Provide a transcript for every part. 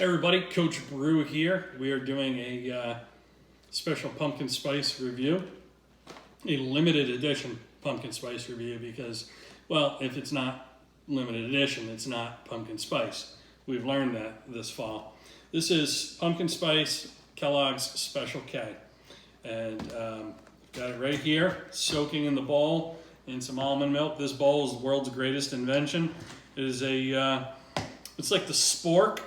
Hey everybody, Coach Brew here. We are doing a special pumpkin spice review, a limited edition pumpkin spice review because, well, if it's not limited edition, it's not pumpkin spice. We've learned that this fall. This is pumpkin spice Kellogg's Special K. And got it right here, soaking in the bowl in some almond milk. This bowl is the world's greatest invention. It is it's like the spork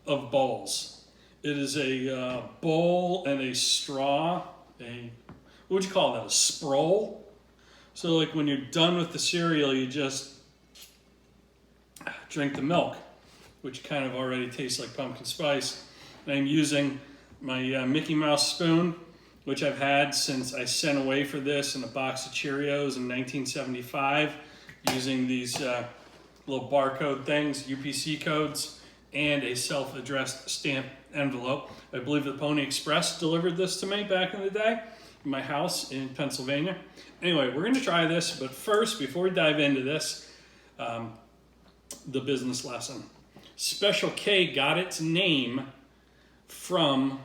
of bowls. It is a bowl and a straw, what would you call that, a sproul? So like when you're done with the cereal, you just drink the milk, which kind of already tastes like pumpkin spice. And I'm using my Mickey Mouse spoon, which I've had since I sent away for this in a box of Cheerios in 1975, using these little barcode things, UPC codes, and a self-addressed stamp envelope. I believe the Pony Express delivered this to me back in the day in my house in Pennsylvania. Anyway, we're going to try this, but first, before we dive into this, the business lesson. Special K got its name from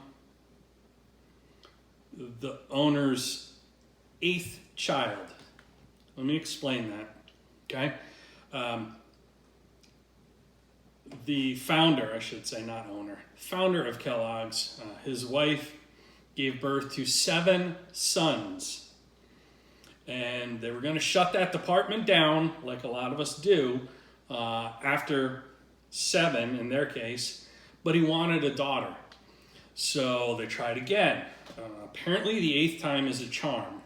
the owner's 8th child. Let me explain that, okay? The founder, I should say, not owner, founder of Kellogg's, his wife gave birth to 7 sons. And they were going to shut that department down, like a lot of us do, after 7 in their case, but he wanted a daughter. So they tried again. Apparently the 8th time is a charm.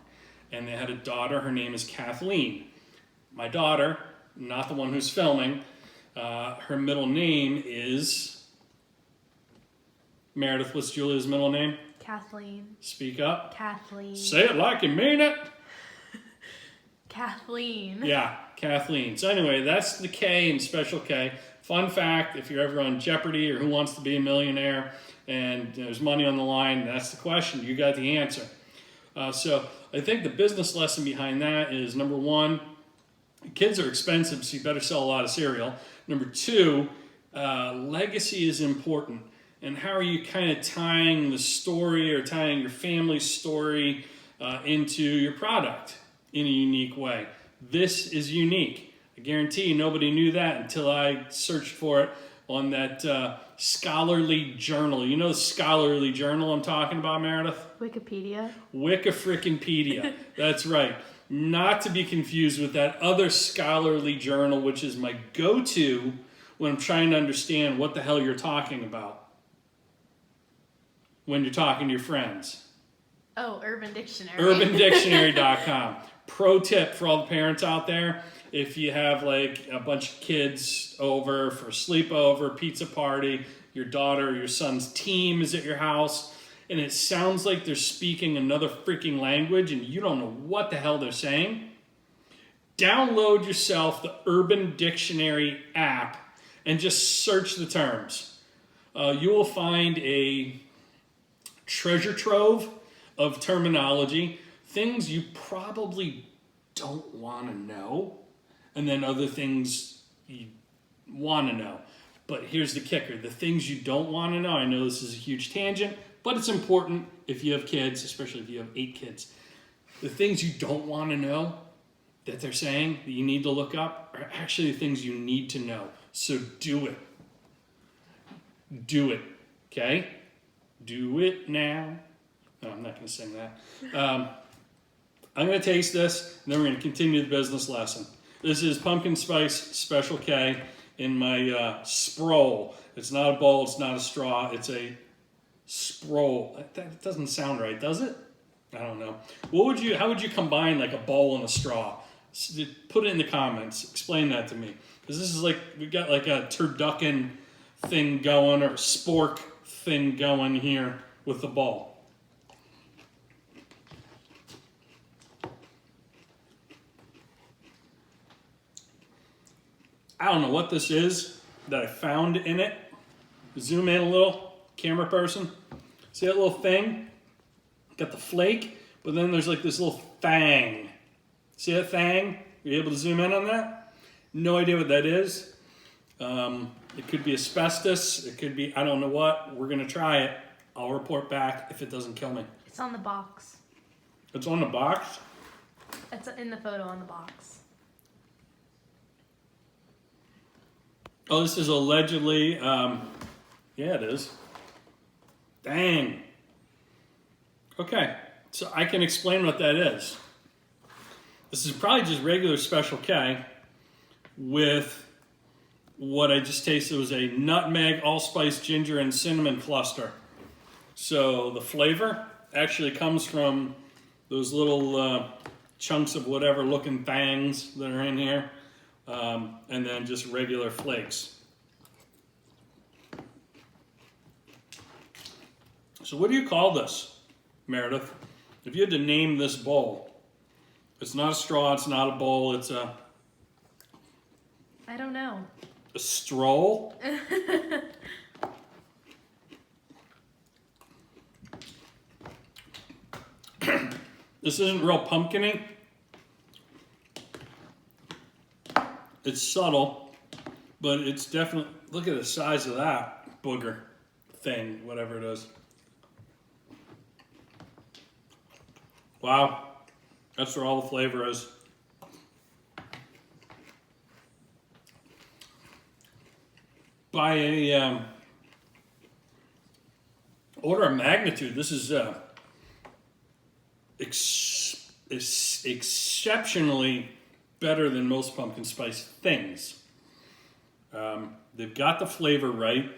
And they had a daughter, her name is Kathleen. My daughter, not the one who's filming, her middle name is Meredith. What's Julia's middle name? Kathleen. Speak up. Kathleen. Say it like you mean it. Kathleen. Yeah, Kathleen. So anyway, that's the K in Special K. Fun fact, if you're ever on Jeopardy or Who Wants to Be a Millionaire and there's money on the line, that's the question. You got the answer. So I think the business lesson behind that is, number one, kids are expensive, so you better sell a lot of cereal. Number two, legacy is important. And how are you kind of tying the story or tying your family's story into your product in a unique way? This is unique. I guarantee you nobody knew that until I searched for it on that scholarly journal. You know the scholarly journal I'm talking about, Meredith? Wikipedia. Wikifrickinpedia. That's right. Not to be confused with that other scholarly journal, which is my go-to when I'm trying to understand what the hell you're talking about when you're talking to your friends. Oh, Urban Dictionary. UrbanDictionary.com. Pro tip for all the parents out there: if you have like a bunch of kids over for a sleepover, pizza party, your daughter or your son's team is at your house, and it sounds like they're speaking another freaking language and you don't know what the hell they're saying, download yourself the Urban Dictionary app and just search the terms. You will find a treasure trove of terminology, things you probably don't want to know, and then other things you want to know. But here's the kicker. The things you don't want to know, I know this is a huge tangent, but it's important if you have kids, especially if you have 8 kids. The things you don't want to know that they're saying that you need to look up are actually the things you need to know. So do it. Do it. Okay? Do it now. No, I'm not going to sing that. I'm going to taste this, and then we're going to continue the business lesson. This is Pumpkin Spice Special K in my sproul. It's not a bowl, it's not a straw, it's a sproul. That doesn't sound right, does it? I don't know. How would you combine like a bowl and a straw? Put it in the comments. Explain that to me. Because this is like, we got like a turducken thing going, or spork thing going here with the bowl. I don't know what this is that I found in it. Zoom in a little, camera person. See that little thing? Got the flake, but then there's like this little fang. See that fang? Are you able to zoom in on that? No idea what that is. It could be asbestos. It could be, I don't know what. We're going to try it. I'll report back if it doesn't kill me. It's on the box. It's on the box. It's in the photo on the box. Oh, this is allegedly, yeah, it is. Dang. Okay, so I can explain what that is. This is probably just regular Special K with what I just tasted was a nutmeg, allspice, ginger, and cinnamon cluster. So the flavor actually comes from those little chunks of whatever looking fangs that are in here, and then just regular flakes. So what do you call this, Meredith? If you had to name this bowl, it's not a straw, it's not a bowl, it's a I don't know. stroll? This isn't real pumpkin-y. It's subtle, but it's definitely, look at the size of that booger thing, whatever it is. Wow, that's where all the flavor is. By a order of magnitude, this is exceptionally better than most pumpkin spice things. They've got the flavor right.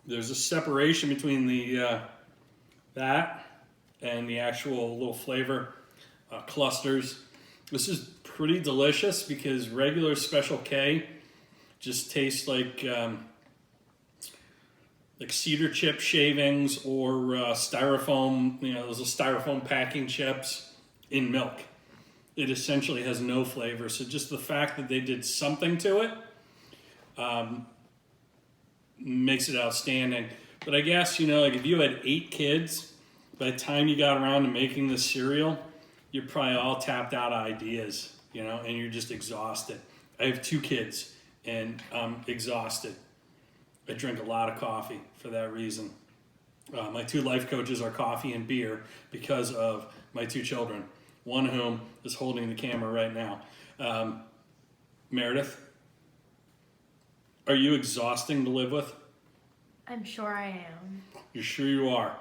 There's a separation between the that and the actual little flavor clusters. This is pretty delicious because regular Special K just tastes like cedar chip shavings or styrofoam, those styrofoam packing chips in milk. It essentially has no flavor. So just the fact that they did something to it makes it outstanding. But I guess, like if you had 8 kids, by the time you got around to making this cereal, you're probably all tapped out of ideas, and you're just exhausted. I have 2 kids, and I'm exhausted. I drink a lot of coffee for that reason. My 2 life coaches are coffee and beer because of my 2 children, one of whom is holding the camera right now. Meredith, are you exhausting to live with? I'm sure I am. You're sure you are?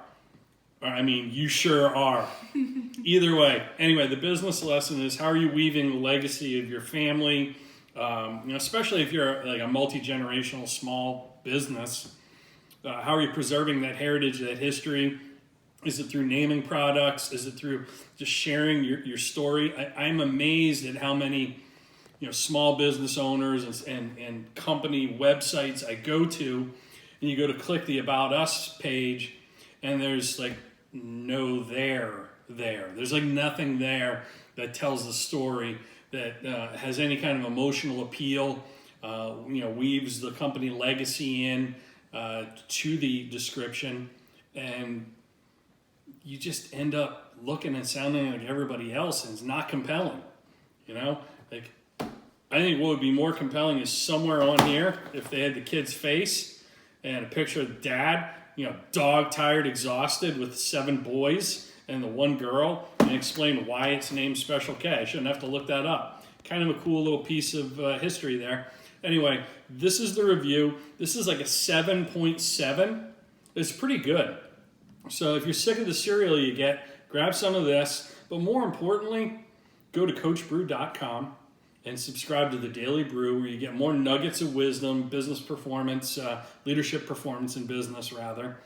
I mean, you sure are. Either way. Anyway, the business lesson is how are you weaving the legacy of your family, especially if you're like a multi-generational small business. How are you preserving that heritage, that history? Is it through naming products? Is it through just sharing your story? I'm amazed at how many small business owners and company websites I go to, and you go to click the About Us page, and there's like no there. There's like nothing there that tells the story that has any kind of emotional appeal, weaves the company legacy in to the description, and you just end up looking and sounding like everybody else, and it's not compelling. Like I think what would be more compelling is somewhere on here if they had the kid's face and a picture of dad, dog tired, exhausted with 7 boys and the 1 girl, and explain why it's named Special K. I shouldn't have to look that up. Kind of a cool little piece of history there. Anyway, this is the review. This is like a 7.7. It's pretty good. So if you're sick of the cereal you get, grab some of this. But more importantly, go to CoachBrew.com and subscribe to the Daily Brew, where you get more nuggets of wisdom, business performance, leadership performance in business, rather,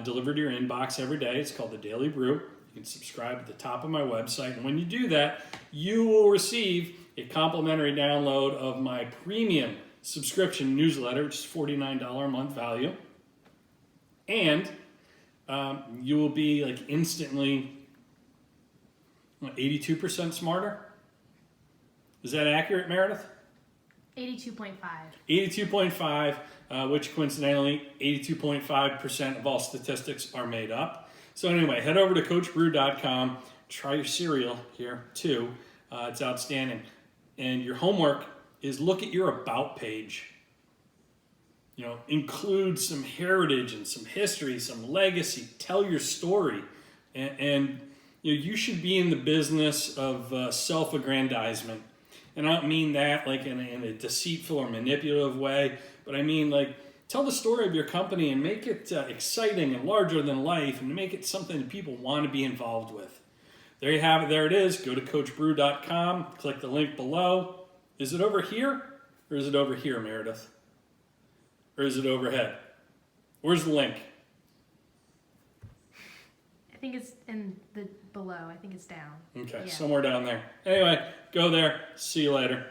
delivered to your inbox every day. It's called the Daily Brew. You can subscribe at the top of my website. And when you do that, you will receive a complimentary download of my premium subscription newsletter, which is $49 a month value. And you will be like instantly 82% smarter. Is that accurate, Meredith? 82.5. 82.5, which coincidentally, 82.5% of all statistics are made up. So anyway, head over to CoachBrew.com. Try your cereal here, too. It's outstanding. And your homework is look at your About page. include some heritage and some history, some legacy. Tell your story, and you should be in the business of self-aggrandizement. And I don't mean that like in a deceitful or manipulative way, but I mean like tell the story of your company and make it exciting and larger than life, and make it something that people want to be involved with. There you have it. There it is. Go to CoachBrew.com. Click the link below. Is it over here, or is it over here, Meredith? Or is it overhead? Where's the link? I think it's in the below. I think it's down. Okay, Yeah. somewhere down there. Anyway, go there. See you later.